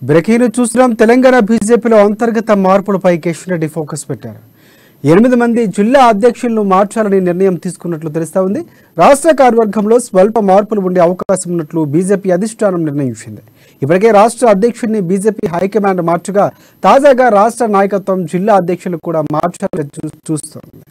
Breaking చూస్తున్నాం. తెలంగాణ బీజేపీలో అంతర్గత మార్పులపై కిషన్ రెడ్డి ఫోకస్ పెట్టారు. 8 మంది జిల్లా అధ్యక్షులను మార్చాలని నిర్ణయం తీసుకున్నట్లు తెలుస్తా ఉంది. రాష్ట్ర కార్యవర్గంలో స్వల్ప మార్పులు ఉండే అవకాశం ఉన్నట్లు బీజేపీ అధిష్టానం నిర్ణయించింది. ఇప్పటికే రాష్ట్ర అధ్యక్షుడిని బీజేపీ హైకమాండ్ మార్చగా తాజాగా రాష్ట్ర నాయకత్వం జిల్లా అధ్యక్షులు కూడా మార్చాలని చూస్తోంది.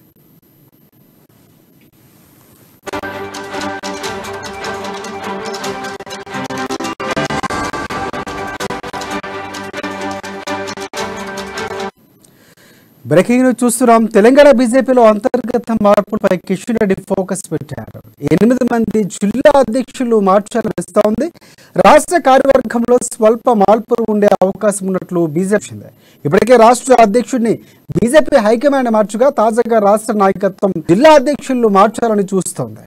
బ్రేకింగ్ న్యూస్ చూస్తున్నాం. తెలంగాణ బీజేపీలో అంతర్గత మార్పులపై కిషన్ రెడ్డి ఫోకస్ పెట్టారు. 8 మంది జిల్లా అధ్యక్షులు మార్చాలని తెలుస్తా ఉంది. రాష్ట్ర కార్యవర్గంలో స్వల్ప మార్పులు ఉండే అవకాశం ఉన్నట్లు బీజేపీ ఇప్పటికే రాష్ట్ర అధ్యక్షుడిని బీజేపీ హైకమాండ్ మార్చగా తాజాగా రాష్ట్ర నాయకత్వం జిల్లా అధ్యక్షులు మార్చాలని చూస్తోంది.